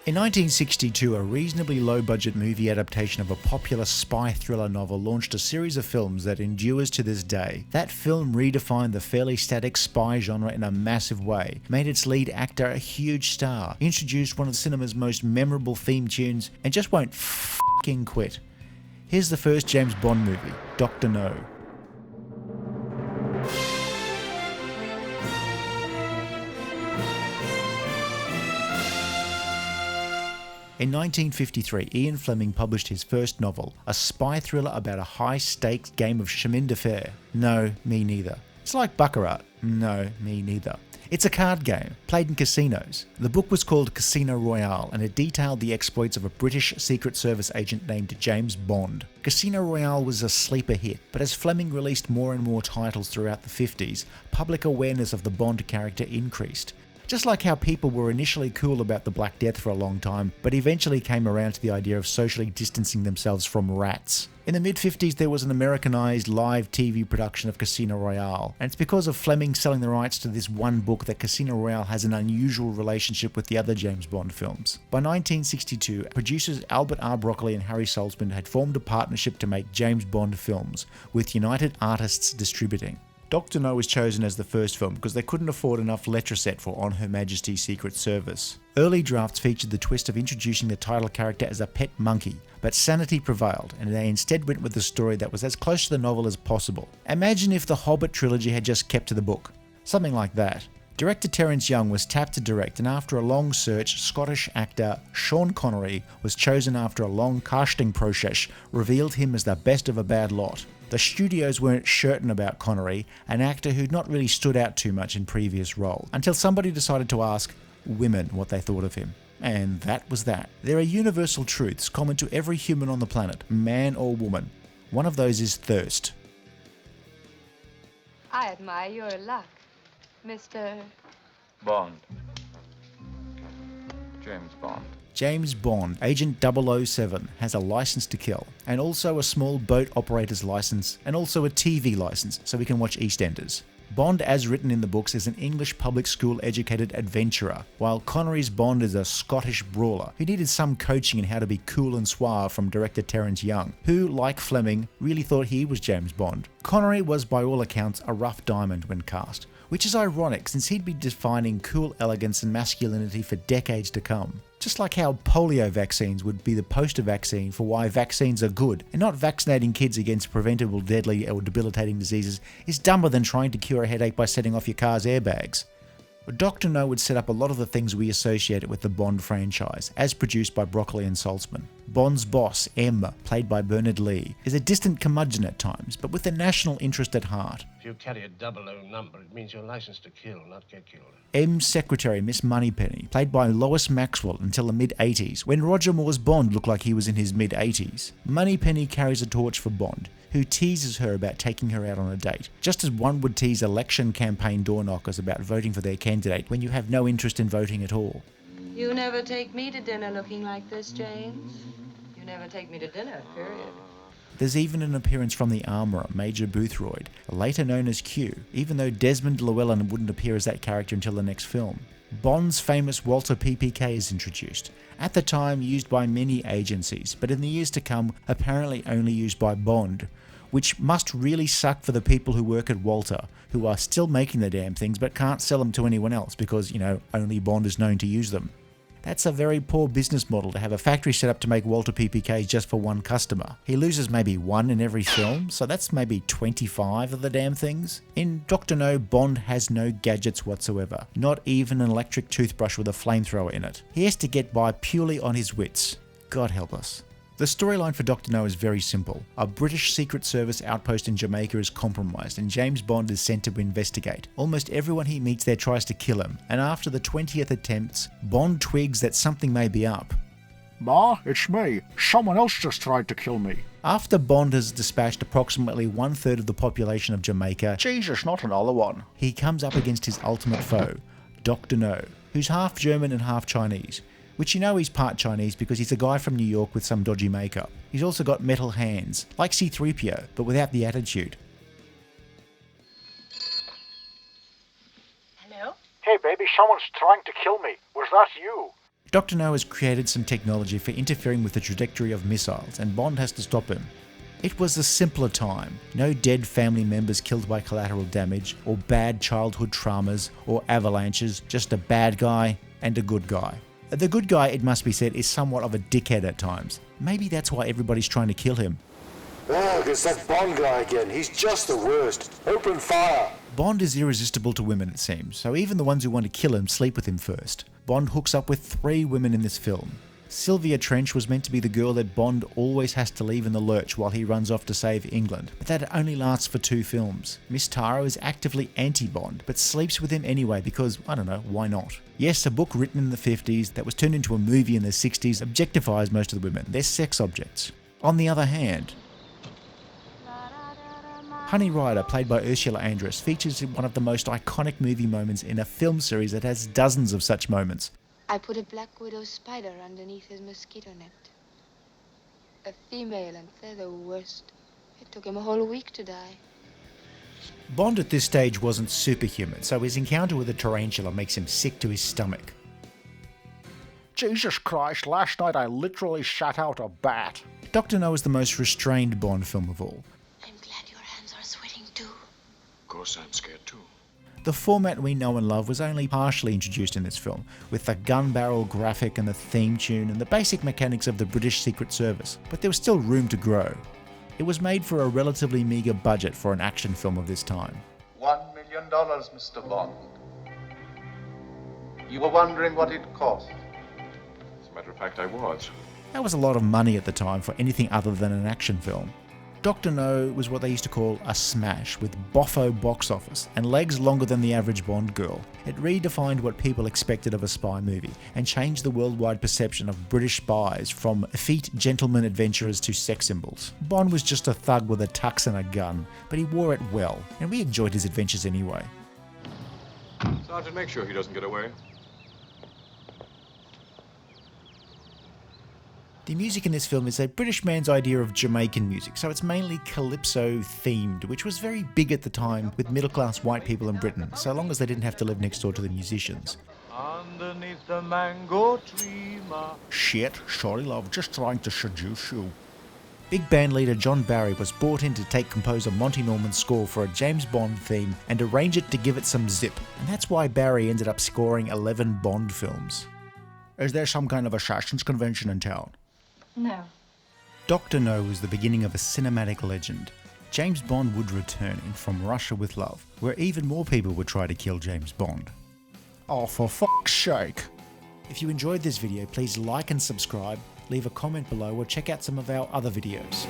In 1962, a reasonably low-budget movie adaptation of a popular spy thriller novel launched a series of films that endures to this day. That film redefined the fairly static spy genre in a massive way, made its lead actor a huge star, introduced one of cinema's most memorable theme tunes, and just won't f***ing quit. Here's the first James Bond movie, Dr. No. In 1953, Ian Fleming published his first novel, a spy thriller about a high-stakes game of chemin de fer. No, me neither. It's like Baccarat. No, me neither. It's a card game, played in casinos. The book was called Casino Royale, and it detailed the exploits of a British Secret Service agent named James Bond. Casino Royale was a sleeper hit, but as Fleming released more and more titles throughout the 50s, public awareness of the Bond character increased. Just like how people were initially cool about the Black Death for a long time, but eventually came around to the idea of socially distancing themselves from rats. In the mid-50s, there was an Americanized live TV production of Casino Royale, and it's because of Fleming selling the rights to this one book that Casino Royale has an unusual relationship with the other James Bond films. By 1962, producers Albert R. Broccoli and Harry Saltzman had formed a partnership to make James Bond films, with United Artists distributing. Dr. No was chosen as the first film because they couldn't afford enough letraset for On Her Majesty's Secret Service. Early drafts featured the twist of introducing the title character as a pet monkey, but sanity prevailed and they instead went with a story that was as close to the novel as possible. Imagine if the Hobbit trilogy had just kept to the book. Something like that. Director Terence Young was tapped to direct, and after a long search, Scottish actor Sean Connery was chosen after a long casting process revealed him as the best of a bad lot. The studios weren't certain about Connery, an actor who'd not really stood out too much in previous roles, until somebody decided to ask women what they thought of him. And that was that. There are universal truths common to every human on the planet, man or woman. One of those is thirst. I admire your luck, Mr. Bond. James Bond. James Bond, Agent 007, has a license to kill, and also a small boat operator's license, and also a TV license, so we can watch EastEnders. Bond, as written in the books, is an English public school educated adventurer, while Connery's Bond is a Scottish brawler who needed some coaching in how to be cool and suave from director Terence Young, who, like Fleming, really thought he was James Bond. Connery was by all accounts a rough diamond when cast, which is ironic since he'd be defining cool elegance and masculinity for decades to come. Just like how polio vaccines would be the poster vaccine for why vaccines are good, and not vaccinating kids against preventable deadly or debilitating diseases is dumber than trying to cure a headache by setting off your car's airbags. Dr. No would set up a lot of the things we associate with the Bond franchise, as produced by Broccoli and Saltzman. Bond's boss, M, played by Bernard Lee, is a distant curmudgeon at times, but with a national interest at heart. If you carry a 00 number, it means you're licensed to kill, not get killed. M's secretary, Miss Moneypenny, played by Lois Maxwell until the mid-80s, when Roger Moore's Bond looked like he was in his mid-80s. Moneypenny carries a torch for Bond, who teases her about taking her out on a date, just as one would tease election campaign door knockers about voting for their candidate when you have no interest in voting at all. You never take me to dinner looking like this, James. You never take me to dinner, period. There's even an appearance from the armourer, Major Boothroyd, later known as Q, even though Desmond Llewellyn wouldn't appear as that character until the next film. Bond's famous Walter PPK is introduced, at the time used by many agencies, but in the years to come apparently only used by Bond, which must really suck for the people who work at Walter, who are still making the damn things but can't sell them to anyone else because, only Bond is known to use them. That's a very poor business model to have a factory set up to make Walter PPKs just for one customer. He loses maybe one in every film, so that's maybe 25 of the damn things. In Dr. No, Bond has no gadgets whatsoever, not even an electric toothbrush with a flamethrower in it. He has to get by purely on his wits. God help us. The storyline for Dr. No is very simple. A British Secret Service outpost in Jamaica is compromised and James Bond is sent to investigate. Almost everyone he meets there tries to kill him, and after the 20th attempts, Bond twigs that something may be up. Ma, it's me. Someone else just tried to kill me. After Bond has dispatched approximately 1/3 of the population of Jamaica, Jesus, not another one. He comes up against his ultimate foe, Dr. No, who's half German and half Chinese. Which he's part Chinese because he's a guy from New York with some dodgy makeup. He's also got metal hands, like C-3PO, but without the attitude. Hello? Hey baby, someone's trying to kill me. Was that you? Dr. No has created some technology for interfering with the trajectory of missiles, and Bond has to stop him. It was a simpler time. No dead family members killed by collateral damage, or bad childhood traumas, or avalanches, just a bad guy and a good guy. The good guy, it must be said, is somewhat of a dickhead at times. Maybe that's why everybody's trying to kill him. Ugh, it's that Bond guy again. He's just the worst. Open fire! Bond is irresistible to women, it seems, so even the ones who want to kill him sleep with him first. Bond hooks up with 3 women in this film. Sylvia Trench was meant to be the girl that Bond always has to leave in the lurch while he runs off to save England, but that only lasts for 2 films. Miss Taro is actively anti-Bond, but sleeps with him anyway because, I don't know, why not? Yes, a book written in the 50s that was turned into a movie in the 60s objectifies most of the women. They're sex objects. On the other hand, Honey Rider, played by Ursula Andress, features in one of the most iconic movie moments in a film series that has dozens of such moments. I put a black widow spider underneath his mosquito net. A female, and they're the worst. It took him a whole week to die. Bond at this stage wasn't superhuman, so his encounter with a tarantula makes him sick to his stomach. Jesus Christ, last night I literally shot out a bat. Dr. No is the most restrained Bond film of all. I'm glad your hands are sweating too. Of course I'm scared too. The format we know and love was only partially introduced in this film, with the gun barrel graphic and the theme tune and the basic mechanics of the British Secret Service, but there was still room to grow. It was made for a relatively meagre budget for an action film of this time. $1 million, Mr. Bond. You were wondering what it cost. As a matter of fact, I was. That was a lot of money at the time for anything other than an action film. Dr. No was what they used to call a smash, with boffo box office and legs longer than the average Bond girl. It redefined what people expected of a spy movie and changed the worldwide perception of British spies from effete gentleman adventurers to sex symbols. Bond was just a thug with a tux and a gun, but he wore it well, and we enjoyed his adventures anyway. Sergeant, make sure he doesn't get away. The music in this film is a British man's idea of Jamaican music, so it's mainly calypso themed, which was very big at the time with middle-class white people in Britain, so long as they didn't have to live next door to the musicians. Underneath the mango tree, Shit, sorry love, just trying to seduce you. Big band leader John Barry was brought in to take composer Monty Norman's score for a James Bond theme and arrange it to give it some zip, and that's why Barry ended up scoring 11 Bond films. Is there some kind of assassins convention in town? No. Dr. No was the beginning of a cinematic legend. James Bond would return in From Russia with Love, where even more people would try to kill James Bond. Oh, for fuck's sake. If you enjoyed this video, please like and subscribe, leave a comment below, or check out some of our other videos.